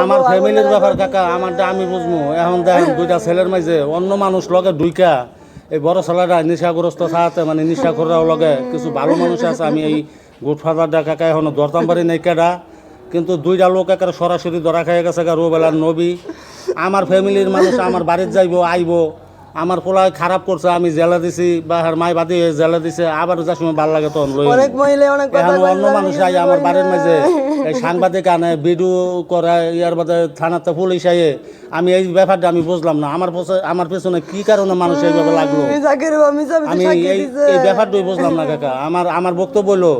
আমার ফ্যামিলির ব্যাপার কাকা আমারটা আমি বুঝবো এখন দেখেন দুইটা ছেলের মাঝে অন্য মানুষ লগে দুইটা এই বড় ছেলেরা নেশাগ্রস্ত থাকতে মানে নেশাখোররাও লগে কিছু ভালো মানুষ আছে আমি এই গুডফাদারটা কাকা এখনো ধরতাম পারি নাই কেডা কিন্তু দুইটা লোক একেবারে সরাসরি ধরা খাই গেছে রোবেলার নবী আমার ফ্যামিলির মানুষ আমার বাড়িতে যাইবো আইবো আমার পোলায় খারাপ করছে আমি জেলা দিছি বা আর মাই বাদি জেলা দিছে আবার যার সময় ভালো লাগে তখন লই এখন অন্য মানুষ আই আমার বাড়ির মাঝে এই সাংবাদিক আনে ভিডিও করে ইয়ার বাদে থানাতে পুলিশ আইয়ে আমি এই ব্যাপারটা আমি বুঝলাম না আমার পেছনে কি কারণে মানুষ এইভাবে লাগলো আমি এই ব্যাপারটাই বুঝলাম না কাকা আমার বক্তব্য হলো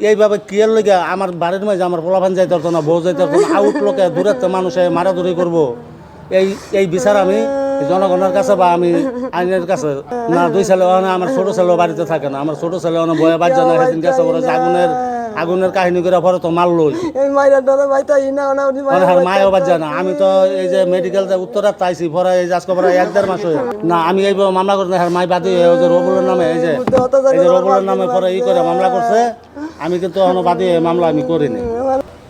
এইভাবে কিয়ের লেগে আমার বাড়ির মাঝে আমার পোলাপান যাইতে পারতো না বউ যাইতে পারতো না আউট লোকে দূরের মানুষে মারাধরি করবো এই বিচার আমি জনগণের কাছে বা আমি আইনের কাছে না দুই ছেলে আমার ছোট ছেলেও বাড়িতে থাকে না আমার ছোট ছেলে বয়ে বাজ না সেদিন গেছে আগুনের কাহিনী করে পরে তো মারলই মায়ও বাজ না আমি তো এই যে মেডিকেল উত্তরাত পাইছি পরে এই আজকে পরে 1-1.5 মাস হয়ে না আমি এই মামলা করতে মাই বাদি ওই যে রবুলের নামে এই যে রবুলের নামে পরে করে মামলা করছে আমি কিন্তু এখনো বাদি মামলা আমি করিনি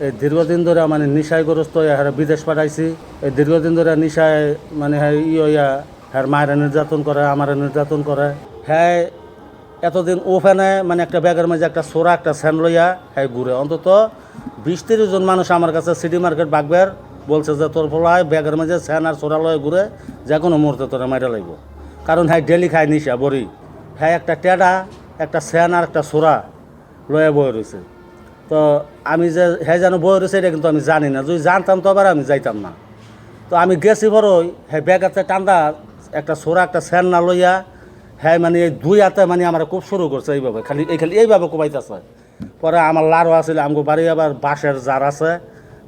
এই দীর্ঘদিন ধরে মানে নিশায়গ্রস্ত বিদেশ পাঠাইছি এই দীর্ঘদিন ধরে নিশায় মানে হ্যাঁ মায়েরা নির্যাতন করে আমার নির্যাতন করে হ্যাঁ এতদিন ওখানে মানে একটা ব্যাগের মাঝে একটা সোরা একটা স্যান লইয়া হ্যাঁ ঘুরে অন্তত 20-30 জন মানুষ আমার কাছে সিটি মার্কেট বাগবের বলছে যে তোর ফলায় ব্যাগের মাঝে স্যান আর সোরা লয়ে ঘুরে যে কোনো মুহূর্তে তোরা মাইরা লাগবো কারণ হ্যাঁ ডেলি খায় নিশা বড়ি হ্যাঁ একটা টেডা একটা স্যান আর একটা সোরা লয়ে বয়ে রয়েছে তো আমি যে হ্যাঁ যেন বই রয়েছে এটা কিন্তু আমি জানি না যদি জানতাম তো আবার আমি যাইতাম না তো আমি গেছি বড়ই হ্যাঁ ব্যাগাতে টান্দা একটা সোরা একটা স্যান না লইয়া হ্যাঁ মানে এই দুই হাতে মানে আমার খুব শুরু করছে এইভাবে খালি এইভাবে কোবাইতেছে পরে আমার লারও আছিল আমগো বাড়ি আবার বাঁশের জার আছে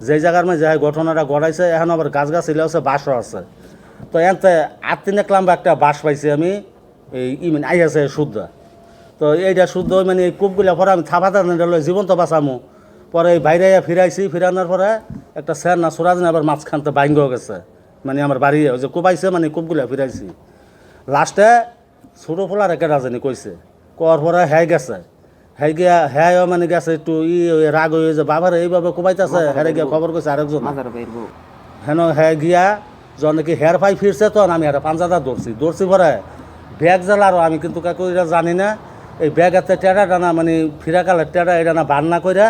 যেই জায়গার মধ্যে যে ঘটনাটা ঘটাইছে এখন আবার গাছগাছিলা আছে বাঁশও আছে তো এতে 8-3 লাম্বা একটা বাঁশ পাইছি আমি এই মানে আইয়াছে শুদ্ধ তো এইটা শুদ্ধ মানে এই কূপগুলা পরে আমি থাপাতা লই জীবন্ত বাঁচামো পরে এই বাইরে ফিরাইছি ফিরানোর পরে একটা স্যার না সোরাজ আবার মাঝখানতে বাইঙ্গ গেছে মানে আমার বাড়ি ওই যে কোপাইছে মানে কূপগুলা ফিরাইছি লাস্টে ছোটো ফোলার একটা রাজনী কইছে কর পরে হ্যাঁ গেছে হ্যাঁ গিয়া হ্যাঁ মানে গেছে একটু রাগ হয়ে যে বাবার এইভাবে কোপাইতেছে হ্যাঁ গিয়া খবর কইছে আরেকজন হেন হ্যাঁ গিয়া যখন নাকি হেয়ার পাই ফিরছে তখন আমি একটা পাঞ্জাদা দৌড়ছি পরে ব্যাগ জ্বালারও আমি কিন্তু কাকু এটা জানি না এই ব্যাগ এতে টেডা টানা মানে ফিরাকালের টেডা এটা না বান্না করে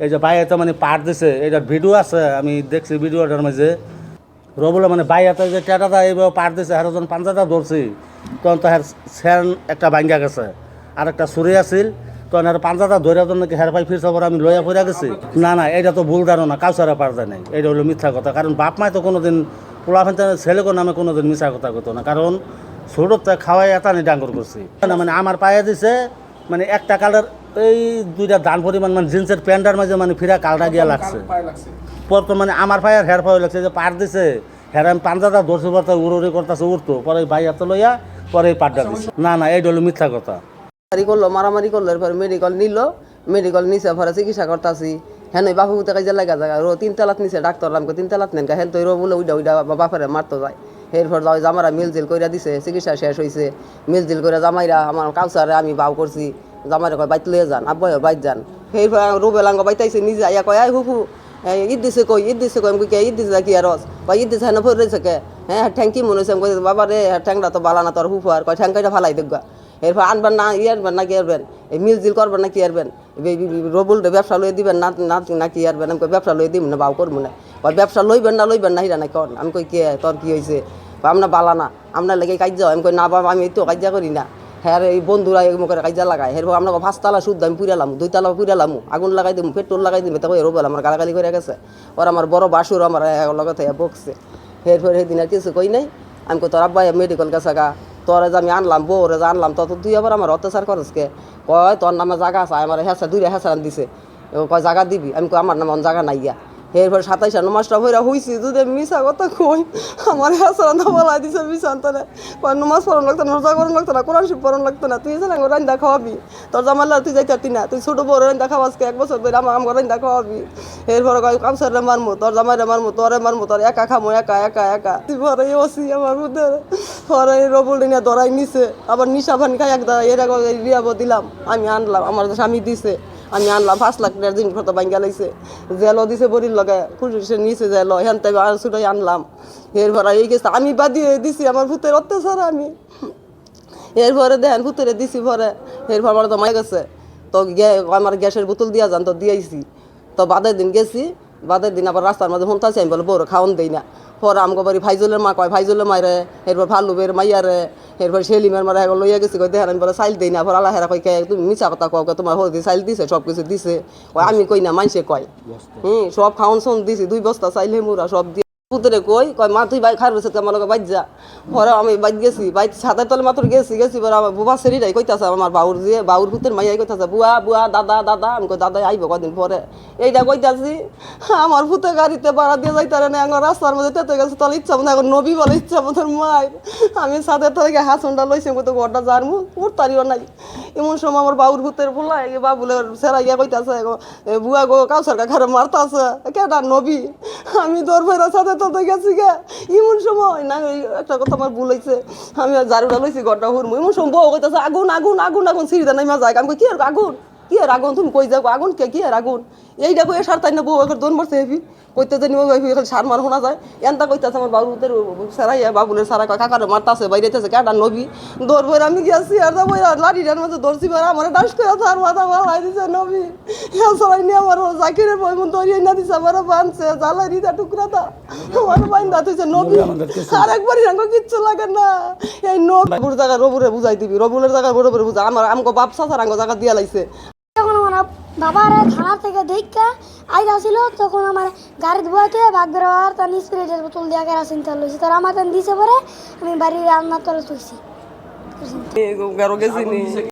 এই যে বাইরে মানে পাট দিছে এটার ভিডিও আছে আমি দেখছি ভিডিওটার মাঝে রবুলে মানে বাইরে যে টেডাটা এইভাবে পাট দিছে হ্যাঁ যখন পাঞ্জাটা ধরছি তখন তো হ্যাঁ স্যান একটা ভাঙ্গা গেছে আর একটা ছুরি আছিল তখন আর পাঞ্জাটা ধরে যখন নাকি হেয়ার পাই ফিরছে পরে আমি লইয়া পড়ে গেছি না এটা তো ভুল ধারণা কাউসারা পার যায় নাই এটা হলো মিথ্যা কথা কারণ বাপ মায় তো কোনোদিন পোলাফান ছেলেকে নামে কোনোদিন মিথ্যা কথা করতো না কারণ ছোটোতে খাওয়াই এতানি ডাঙ্গর করছি না মানে আমার পায়ে দিছে মানে একটা কালার এই দুইটা দান পরিমাণ মানে জিন্সের প্যান্টার মাঝে মানে ফিরা কালটা গিয়া লাগছে পরে মানে আমার পায়ে আর হেয়ার পায়ে লাগছে যে পার দিছে হ্যাঁ আমি পাঞ্জাটা ধরছি পড়তে উড়ি করতেছে উঠতো পরে ভাই এত লইয়া পরে পাটটা দিছে না এইটা হলো মিথ্যা কথা মারামারি করলো এরপর মেডিকেল নিচে পরে চিকিৎসা করতেছি হ্যাঁ ওই বাপু কাজে লাগা যায় 3 তালাত নিচে ডাক্তার আমাকে 3 তালাত নেন হ্যাঁ তো বলে উইডা বাপেরে মারতো যায় এরপর জামারা মিলজিল কইরা দিছে চিকিৎসা শেষ হয়েছে মিলজিল করে জামাইরা আমার কাউসারে আমি বাউ করছি জামাইরা কয় বাইত লয়ে যান আব্বাই বাইত যান এরপর রুবেলাঙ্গ বাইতাইছে নিজে আইয়া কয় হুফু ঈদ দিছে কই আমি কে ঈদ দিছে কি আর বা ঈদ দিছে না ফের রয়েছে কে হ্যাঁ ঠ্যাঙ্কি মনে হয়েছে আমি বাবা রে ঠ্যাংটা তো বালা না তোর হুফু আর কয় ঠ্যাঙ্কাইটা ফালাই দেখবা এরপর আনবেন না আরবেন না কি আরবেন এই মিলজিল করবেন না কি আরবেন রবুল ব্যবসা লইয়ে দিবেন না কি আরবেন আমি ব্যবসা লইয়ে দিব না বাউ করবো না ব্যবসা লইবেন না হিরা না কন আমি কই কে তোর কি হয়েছে আমরা বালা না আপনার লেগে কাজ্যা আমি কই না বাবা আমি তো কাজ্যা করি না হ্যাঁ এই বন্ধুরা মুখে কাজ্যা লাগায় এরপর আমরা 5 তালা শুদ্ধ আমি পুরালাম 2 তালা পুরালাম আগুন লাগাই দিম পেট্রোল লাগাই দিম তখন রোবেল আমার গালাগালি করে গেছে ওর আমার বড় বাসুর আমার লগে থেকে বকছে এরপর সেদিন আর কিছু কই নাই আমি কই তোর আব্বাই মেডিকেল গেছে গা তোরে যে আমি আনলাম বউরে যে আনলাম তত তুই আবার আমার অত্যাচার করসকে কয় তোর নামে জায়গা আছে আমার হেঁচা 2 হেঁচান দিছে কয় জায়গা দিবি আমি কই আমার নামে জায়গা নাই গিয়া এরপর 27 নমাজটা হইরা হইছি যদি মিশা কথা কই আমার হাসরা না বলা দিছে মিশান্তরে কয় নমাজ পড়ন লাগতো না রোজা করন লাগতো না কোরআন শরীফ পড়ন লাগতো না তুই জানা রান্দা খাওয়াবি তোর জামালা তুই যাইতাতি না তুই ছোট বড় রান্দা খাওয়াসকে 1 বছর ধরে আমার রান্দা খাওয়াবি এরপর কয় কামসারে মারমু তোর জামাইরে মারমু তোর একা খামু একা তুই পরে ওসি আমার মধ্যে পরে রবুল নিয়ে ধরাই নিছে আবার নিশা ভান খাই একদা এর রিয়াবো দিলাম আমি আনলাম আমার স্বামী দিছে আমি আনলাম 5 লাখ টাকার জিনিসপত্র ভাঙ্গা লাইছে জেলও দিছে বড়ির লগে পুলিশের নিচে জেল হেন তাই আর ছুটাই আনলাম এরপর এই গেছে আমি বাদি হয়ে দিছি আমার ভূতের অত্যাচার আমি এরপরে দেখেন ভূতেরে দিছি পরে এরপর আমার তো মাই গেছে তো আমার গ্যাসের বোতল দিয়া যান তো দিয়েছি তো বাদের দিন গেছি বাদের দিন আবার রাস্তার মাঝে ফোনটা আমি বলে বড় খাওয়ান দেই না পরে আমাকে বাড়ি ভাইজলের মা কয় ভাইজলের মায়েরে এরপর ভাল্লুবের মাইয়ারে এরপর সেলিমের মারা এখন লইয়া গেছি কই দেখেন আমি বলে চাইল দেই না পর আল্লাহ হেরা কই কে তুমি মিছা কথা কও তোমার হলদি চাইল দিছে সব কিছু দিছে কয় আমি কই না মাইসে কয় সব খাওয়ান শোন দিছি 2 বস্তা চাইলে মুরা সব পুতরে কই কয় মা তুই বাইক খার বসে আমার লগে বাইক যা পরে আমি বাইক গেছি বাইক ছাদের তলে মাত্র গেছি পরে আমার বুবা সেরিটাই কইতাছে আমার বাউর দিয়ে বাউর পুতের মাইয়াই কইতাছে বুয়া বুয়া দাদা দাদা আমি কই দাদা আইব কদিন পরে এইটা কইতাছি আমার পুতে গাড়িতে ভাড়া দিয়ে যাইতারে না আমার রাস্তার মধ্যে তেতে গেছে তাহলে ইচ্ছা মতো এখন নবী বলে ইচ্ছা মতোর মায়ের আমি ছাদের তলে হাসনটা লইছি কত ঘরটা জারমু উঠতারিও নাই এমন সময় আমার বাউর পুতের বলা বাবুলে সেরাইয়া কইতাছে বুয়া গো কাউসার কাখারে মারতাছে কেডা নবী আমি তোর ফেরা সাথে তো গেছি গে এমন সময় না একটা কথা আমার ভুল হয়েছে আমি ঝাড়ুটা লইছি ঘরটা হুরমু এমন সময় বউ কইতাছে আগুন আগুন আগুন আগুন সিঁড়িতে নাইমা যায় আমি কই কি আর আগুন কি আর আগুন তুমি কই যাও আগুন কে কি আর আগুন এইটা কই সার তাই না বউ একবার দৌড় মারছে হেবি কইতে জানি সার মার শোনা যায় এনটা কইতাছে আমার বাবুদের সারাইয়া বাবুলের সারা কাকারে মারতাছে বাইরেতেছে কেডা নবী দৌড় বইরা আমি গেছি আর যাবো লাঠিটার মধ্যে ধরছি বেড়া আমার ডাস করে তার মাথা মারাই দিছে নবী সবাই নিয়ে আমার জাকিরের বই মন ধরিয়ে না দিছে আমার বানছে জ্বালাই দিতে টুকরাটা আমার বাইন্দা তুইছে নবী আর একবার সঙ্গে কিচ্ছু লাগে না এই নবুর জায়গা রবুরে বুঝাই দিবি রবুলের জায়গা রবুরে বুঝা আমার আমাকে বাপ চাচার আঙ্গ জায়গা দিয়া লাইছে যখন আমার বাবার থানা থেকে দেখা আইতা ছিল তখন আমার গাড়ি ধোয়াতে ভাগ বেরোয়ার তার স্প্রেটের বোতল দিয়ে কেরাসিন তেল লইছি তার আমার দিছে পরে আমি বাড়ির রান্নার তলে তুলছি গেছি